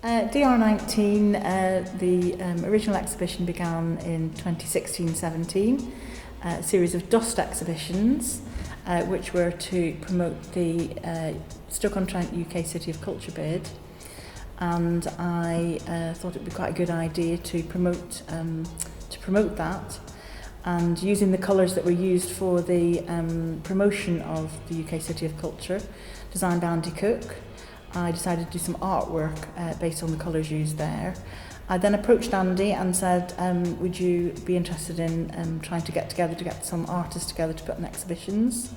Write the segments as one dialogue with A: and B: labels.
A: DR19, the original exhibition began in 2016-17, a series of dust exhibitions which were to promote the Stoke-on-Trent UK City of Culture bid, and I thought it would be quite a good idea to promote that, and using the colours that were used for the promotion of the UK City of Culture, designed by Andy Cook. I decided to do some artwork based on the colours used there. I then approached Andy and said, would you be interested in trying to get some artists together to put on exhibitions?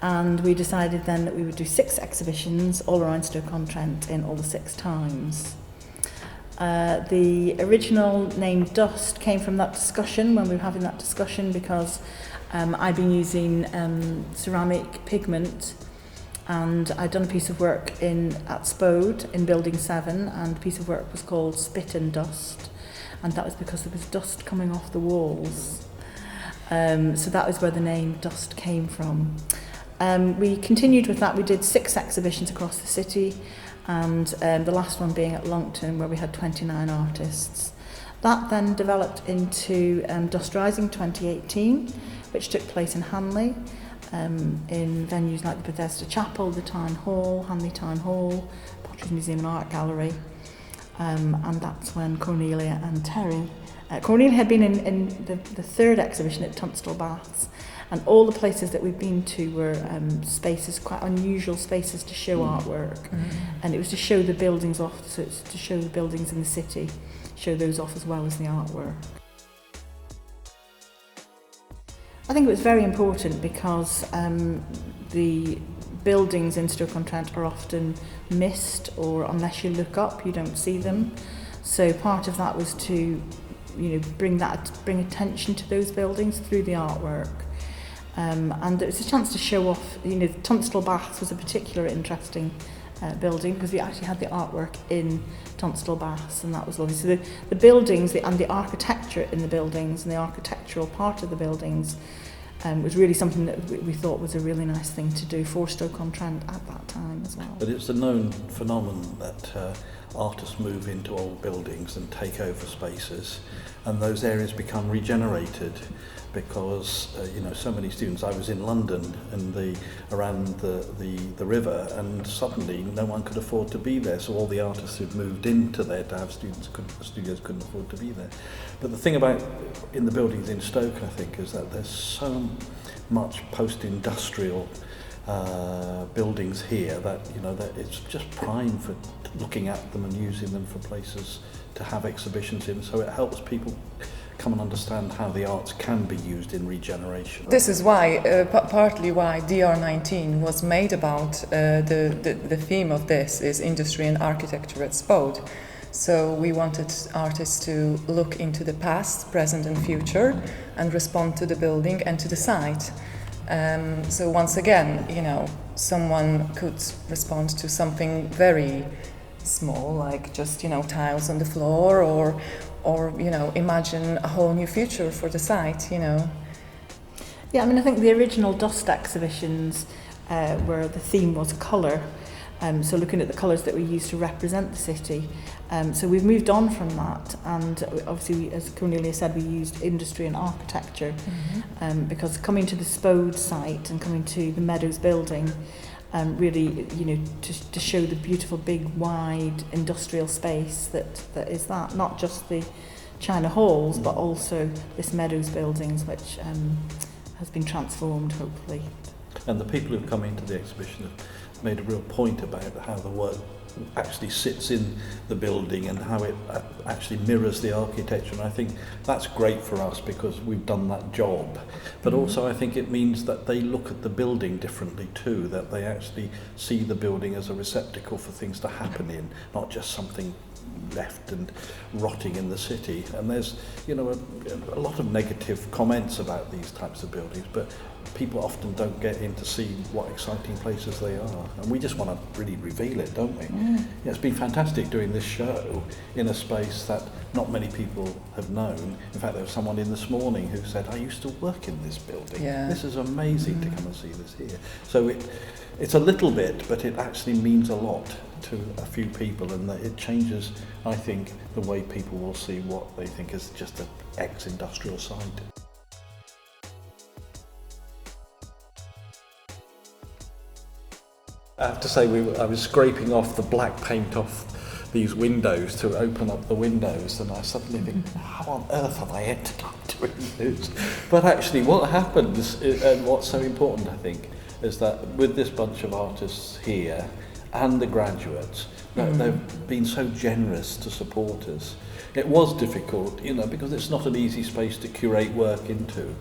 A: And we decided then that we would do 6 exhibitions all around Stoke-on-Trent in all the 6 times. The original name Dust came from that discussion, when we were having that discussion, because I'd been using ceramic pigment, and I'd done a piece of work at Spode in Building 7, and the piece of work was called Spit and Dust, and that was because there was dust coming off the walls. So that was where the name Dust came from. We continued with that. We did 6 exhibitions across the city, and the last one being at Longton, where we had 29 artists. That then developed into Dust Rising 2018, which took place in Hanley, in venues like the Bethesda Chapel, the Town Hall, Hanley Town Hall, Potteries Museum and Art Gallery, and that's when Cornelia and Terry... Cornelia had been in the 3rd exhibition at Tunstall Baths, and all the places that we've been to were spaces, quite unusual spaces to show artwork, and it was to show the buildings off, so it's to show the buildings in the city, show those off as well as the artwork. I think it was very important because the buildings in Stoke-on-Trent are often missed, or unless you look up you don't see them. So part of that was to bring attention to those buildings through the artwork. And it was a chance to show off, Tunstall Baths was a particular interesting building because we actually had the artwork in Tunstall Baths, and that was lovely. So the buildings and the architecture in the buildings and the architectural part of the buildings was really something that we thought was a really nice thing to do for Stoke-on-Trent at that time as well.
B: But it's a known phenomenon that artists move into old buildings and take over spaces, and those areas become regenerated because so many students. I was in London and around the river, and suddenly no one could afford to be there, so all the artists who'd moved into there to have studios couldn't afford to be there. But the thing about in the buildings in Stoke, I think, is that there's so much post-industrial buildings here that that it's just prime for looking at them and using them for places to have exhibitions in, so it helps people come and understand how the arts can be used in regeneration.
C: This is why, partly why DR19 was made about the theme of this is industry and architecture at Spode. So we wanted artists to look into the past, present and future and respond to the building and to the site. So once again, someone could respond to something very small, like just, tiles on the floor, or imagine a whole new future for the site, Yeah,
A: I think the original Dust exhibitions where the theme was colour, so looking at the colours that we used to represent the city. So we've moved on from that, and obviously, as Cornelia said, we used industry and architecture, because coming to the Spode site and coming to the Meadows building, really, to show the beautiful, big, wide industrial space that is that, not just the China halls, but also this Meadows buildings, which has been transformed, hopefully.
B: And the people who've come into the exhibition have made a real point about how the work actually sits in the building and how it actually mirrors the architecture, and I think that's great for us because we've done that job. But also I think it means that they look at the building differently too, that they actually see the building as a receptacle for things to happen in, not just something left and rotting in the city. And there's a lot of negative comments about these types of buildings, but people often don't get in to see what exciting places they are, and we just want to really reveal it, don't we? Yeah, it's been fantastic doing this show in a space that not many people have known. In fact, there was someone in this morning who said, I used to work in this building. This is amazing to come and see this here. So it's a little bit, but it actually means a lot to a few people, and that it changes, I think, the way people will see what they think is just an ex-industrial site. I have to say, I was scraping off the black paint off these windows to open up the windows, and I suddenly think, how on earth have I ended up doing this? But actually what happens, and what's so important I think, is that with this bunch of artists here and the graduates, they've been so generous to support us. It was difficult, because it's not an easy space to curate work into.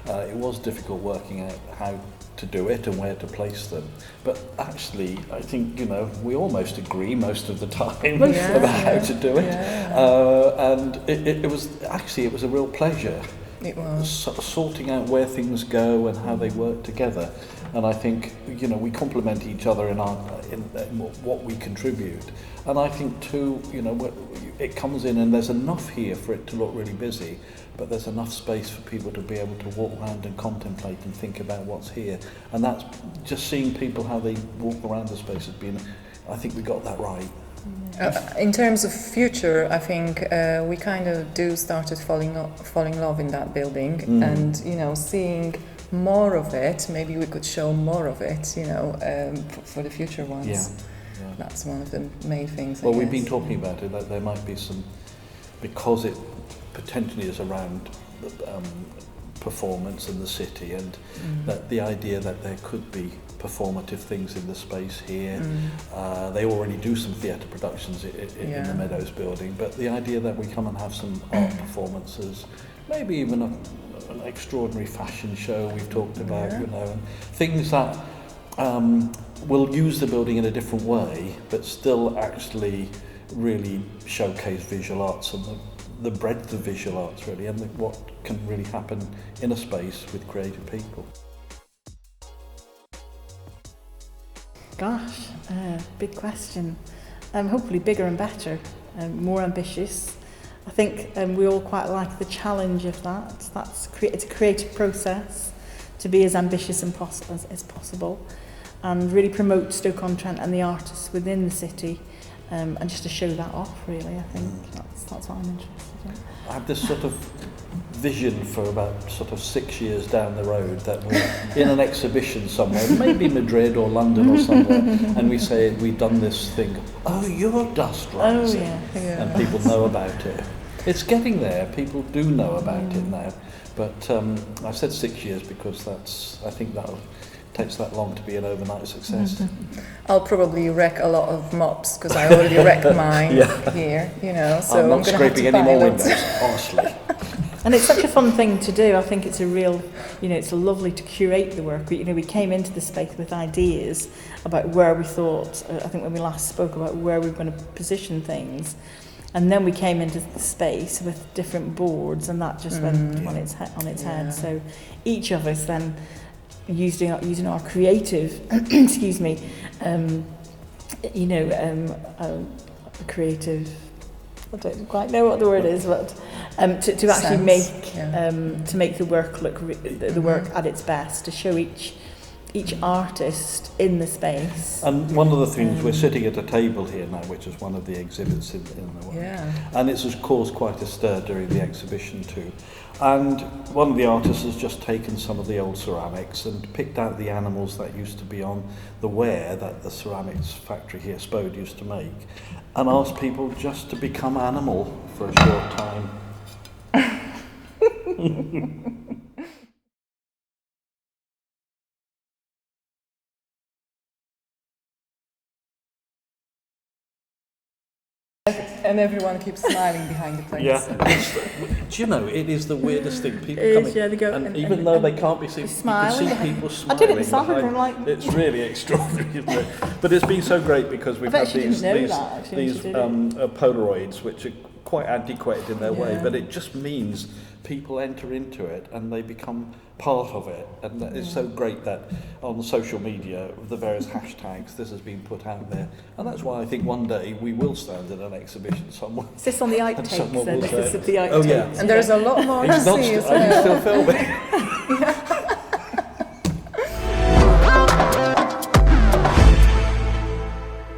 B: It was difficult working out how to do it and where to place them. But actually, I think, we almost agree most of the time about how to do it. Yeah. And it was a real pleasure.
C: It was.
B: Sorting out where things go and how they work together. And I think, we complement each other in what we contribute. And I think too, it comes in and there's enough here for it to look really busy, but there's enough space for people to be able to walk around and contemplate and think about what's here. And that's just seeing people how they walk around the space has been, I think we got that right.
C: In terms of future, I think we kind of started falling in love in that building, and seeing more of it. Maybe we could show more of it, for the future ones.
B: Yeah.
C: That's one of the main things.
B: Well, we've been talking about it, that there might be some, because it potentially is around performance in the city, and that the idea that there could be performative things in the space here. They already do some theatre productions in the Meadows building, but the idea that we come and have some art performances, maybe even an extraordinary fashion show we've talked about, and things that will use the building in a different way, but still actually really showcase visual arts and the breadth of visual arts really, and what can really happen in a space with creative people.
A: Gosh, big question. Hopefully bigger and better, more ambitious. I think we all quite like the challenge of that. It's a creative process to be as ambitious and as possible, and really promote Stoke-on-Trent and the artists within the city, and just to show that off really. I think that's what I'm interested in.
B: I have this sort of vision for about sort of 6 years down the road that we're in an exhibition somewhere, maybe Madrid or London or somewhere, and we say we've done this thing. Oh, you're Dust Rising, and people know about it. It's getting there. People do know about it now, but I've said 6 years because I think that takes that long to be an overnight success.
C: I'll probably wreck a lot of mops because I already wrecked mine here, so
B: I'm not scraping any more
C: windows,
B: honestly.
A: And it's such a fun thing to do. I think it's a real, it's lovely to curate the work. We came into the space with ideas about where we thought, I think when we last spoke about where we were going to position things, and then we came into the space with different boards, and that just went on its head. So each of us then, using our creative, excuse me, creative, I don't quite know what the word is, but to actually make the work look the work at its best, to show each artist in the space.
B: And one of the things, we're sitting at a table here now, which is one of the exhibits in the way, and it's caused quite a stir during the exhibition too. And one of the artists has just taken some of the old ceramics and picked out the animals that used to be on the ware that the ceramics factory here, Spode, used to make, and asked people just to become animal for a short time.
C: And everyone keeps smiling behind the place.
B: Yeah. Do you know, it is the weirdest thing. People come in,
A: they go,
B: and even though they can't be seen, you can see people smiling.
A: I did it this afternoon,
B: It's really extraordinary, isn't it? But it's been so great because we've had these Polaroids, which are quite antiquated in their way, but it just means people enter into it and they become part of it, and it's so great that on social media, the various hashtags, this has been put out there, and that's why I think one day we will stand in an exhibition somewhere.
A: Is this on the outtakes? This is the outtakes.
B: Oh yeah,
C: and there's a lot more to see as well.
B: Are you still filming?